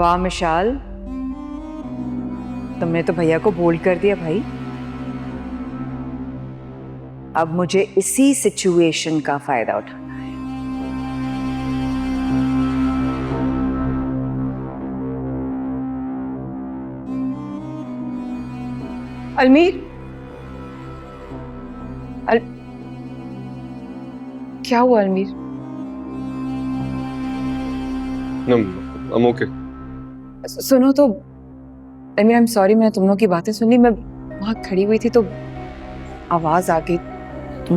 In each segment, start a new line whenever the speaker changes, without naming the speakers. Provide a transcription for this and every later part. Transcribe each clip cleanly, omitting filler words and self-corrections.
वाह मिशाल, तुमने तो भैया को बोल्ड कर दिया भाई। अब मुझे इसी सिचुएशन का फायदा उठाना है। अलमीर, क्या हुआ अलमीर?
I'm okay.
सुनो तो अलमीर, आई एम सॉरी, मैंने तुम लोगों की बातें सुन ली। मैं वहां खड़ी हुई थी तो आवाज आ गई। तुम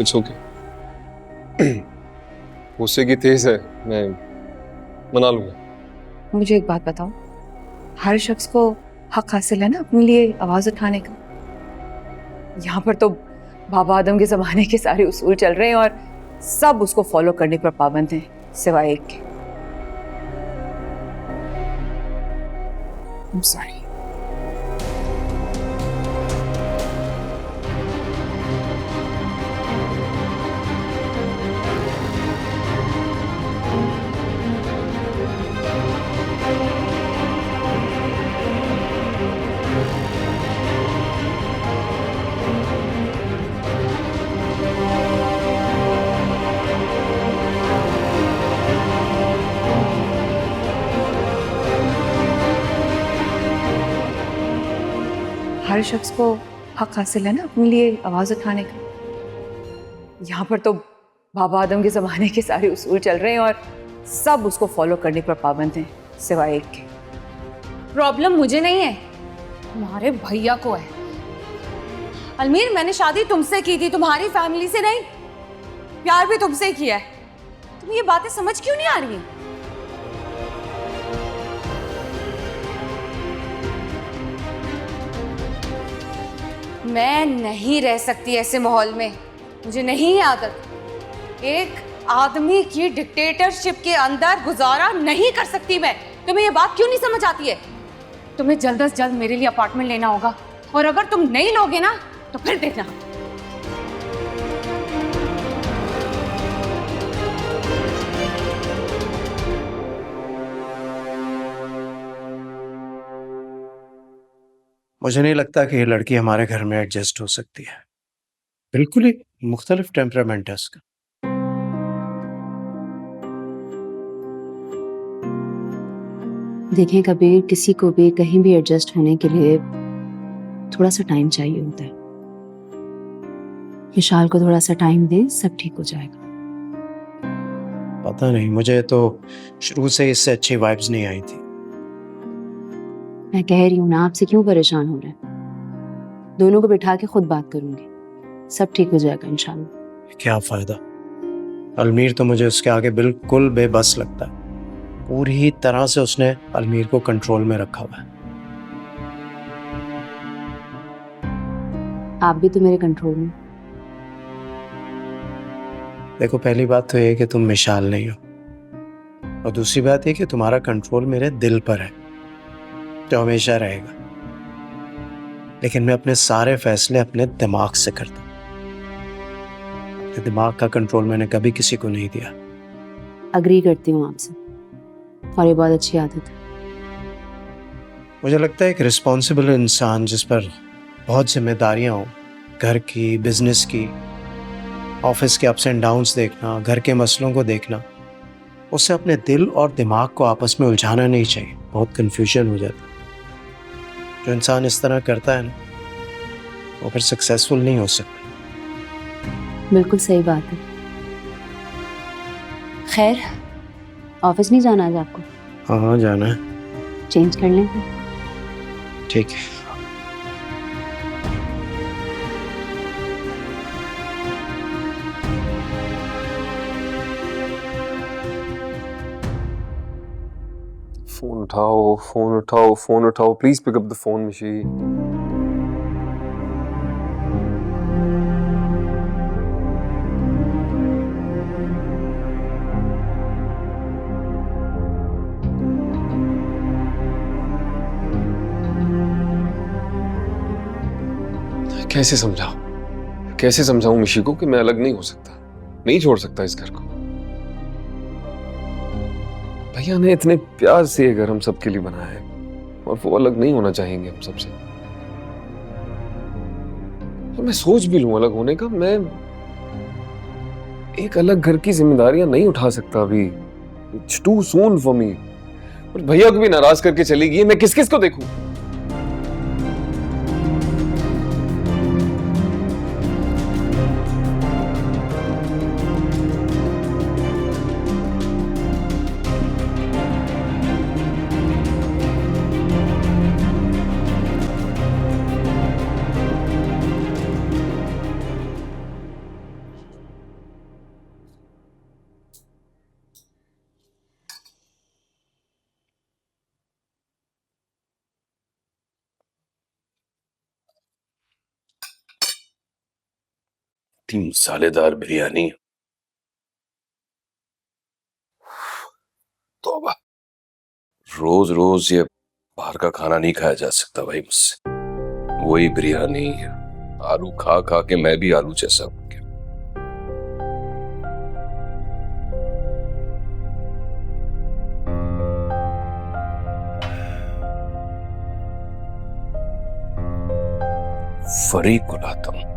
It's okay. गुस्से की तेज है, मैं मना लूंगा।
मुझे एक बात बताओ, हर शख्स को हक हासिल है ना अपने लिए आवाज उठाने का। यहाँ पर तो बाबा आदम के जमाने के सारे उसूल चल रहे हैं और सब उसको फॉलो करने पर पाबंद हैं, सिवाय एक के। I'm sorry. हर शख्स को हक हासिल है ना अपने लिए आवाज उठाने का। यहाँ पर तो बाबा आदम के जमाने के सारे उसूल चल रहे हैं और सब उसको फॉलो करने पर पाबंद हैं, सिवाय एक के।
प्रॉब्लम मुझे नहीं है, तुम्हारे भैया को है। अलमीर, मैंने शादी तुमसे की थी, तुम्हारी फैमिली से नहीं। प्यार भी तुमसे किया है। तुम्हें ये बातें समझ क्यों नहीं आ रही? मैं नहीं रह सकती ऐसे माहौल में। मुझे नहीं है आदत। एक आदमी की डिक्टेटरशिप के अंदर गुजारा नहीं कर सकती मैं। तुम्हें ये बात क्यों नहीं समझ आती है? तुम्हें जल्द से जल्द मेरे लिए अपार्टमेंट लेना होगा, और अगर तुम नहीं लोगे ना तो फिर देखना।
मुझे नहीं लगता कि ये लड़की हमारे घर में एडजस्ट हो सकती है। बिल्कुल ही मुख्तलिफ टेम्परामेंट है उसका।
देखें कबीर, किसी को भी कहीं भी एडजस्ट होने के लिए थोड़ा सा टाइम चाहिए होता है। विशाल को थोड़ा सा टाइम दें, सब ठीक हो जाएगा।
पता नहीं, मुझे तो शुरू से इससे अच्छी वाइब्स नहीं आई थी।
मैं कह रही हूँ ना, आपसे क्यों परेशान हो रहे हैं? दोनों को बिठा के खुद बात करूंगी, सब ठीक हो जाएगा इंशाल्लाह।
क्या फायदा? अलमीर तो मुझे उसके आगे बिल्कुल बेबस लगता है। पूरी तरह से उसने अलमीर को कंट्रोल में रखा हुआ है।
आप भी तो मेरे कंट्रोल में।
देखो, पहली बात तो ये कि तुम मिशाल नहीं हो, और दूसरी बात ये कि तुम्हारा कंट्रोल मेरे दिल पर है, जो हमेशा रहेगा। लेकिन मैं अपने सारे फैसले अपने दिमाग से करता हूँ। अपने दिमाग का कंट्रोल मैंने कभी किसी को नहीं दिया।
अग्री करती हूँ आपसे, और ये बहुत अच्छी आदत है।
मुझे लगता है एक रिस्पॉन्सिबल इंसान जिस पर बहुत जिम्मेदारियां हों, घर की, बिजनेस की, ऑफिस के अप्स एंड डाउन्स देखना, घर के मसलों को देखना, उससे अपने दिल और दिमाग को आपस में उलझाना नहीं चाहिए। बहुत कंफ्यूजन हो जाता है। जो इंसान इस तरह करता है ना, वो फिर सक्सेसफुल नहीं हो सकता।
बिल्कुल सही बात है। खैर, ऑफिस नहीं जाना आज आपको?
हाँ, जाना है।
चेंज कर लें फिर?
ठीक है।
फोन उठाओ, फोन उठाओ, फोन उठाओ, please pick up the phone Mishi. कैसे समझाऊं मिशी को कि मैं अलग नहीं हो सकता, नहीं छोड़ सकता इस घर को। भैया ने इतने प्यार से ये घर हम सबके लिए बनाया है और वो अलग नहीं होना चाहेंगे हम सबसे। तो मैं सोच भी लूं अलग होने का, मैं एक अलग घर की जिम्मेदारियां नहीं उठा सकता अभी। It's too soon for me. और भैया को भी नाराज करके चली गई, मैं किस किस को देखूं?
इतनी मसालेदार बिरयानी, तौबा। रोज रोज ये बाहर का खाना नहीं खाया जा सकता भाई मुझसे। वही बिरयानी, आलू खा खा के मैं भी आलू जैसा हो गया। फरीक को लाता हूं।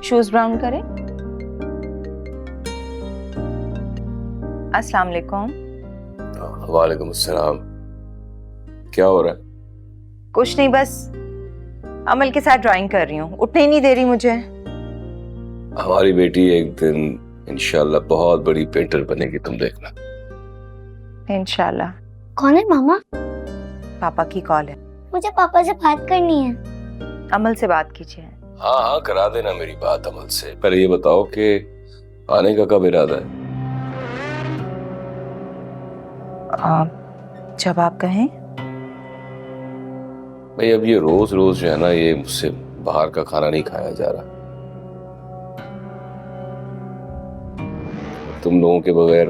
शूज ब्राउन करें। अस्सलाम वालेकुम।
वालेकुम अस्सलाम। क्या हो रहा है?
कुछ नहीं, बस अमल के साथ ड्राइंग कर रही हूँ। उठने ही नहीं दे रही मुझे।
हमारी बेटी एक दिन इंशाल्लाह बहुत बड़ी पेंटर बनेगी, तुम देखना।
इंशाल्लाह।
कौन है मामा?
पापा की कॉल है।
मुझे पापा से बात करनी है।
अमल से बात कीजिए।
हाँ हाँ करा देना मेरी बात अमल से। पर ये बताओ कि आने का कब इरादा है?
जब आप कहें।
भाई अब ये रोज रोज जो है ना, ये मुझसे बाहर का खाना नहीं खाया जा रहा। तुम लोगों के बगैर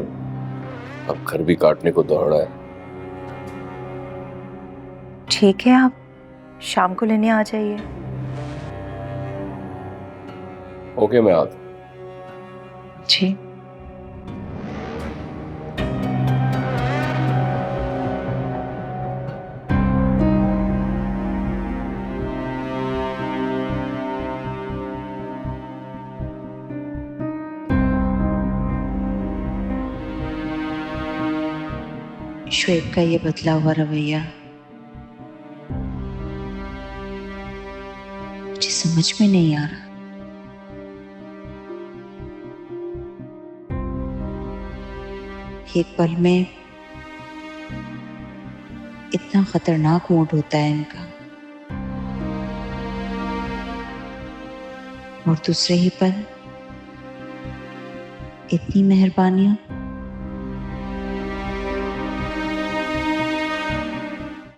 अब घर भी काटने को दौड़ा है।
ठीक है, आप शाम को लेने आ जाइए।
ओके मैं आता हूं।
जी।
शुएब का ये बदला हुआ रवैया मुझे समझ में नहीं आ रहा। एक पल में इतना खतरनाक मूड होता है इनका, और दूसरे ही पल इतनी मेहरबानियां।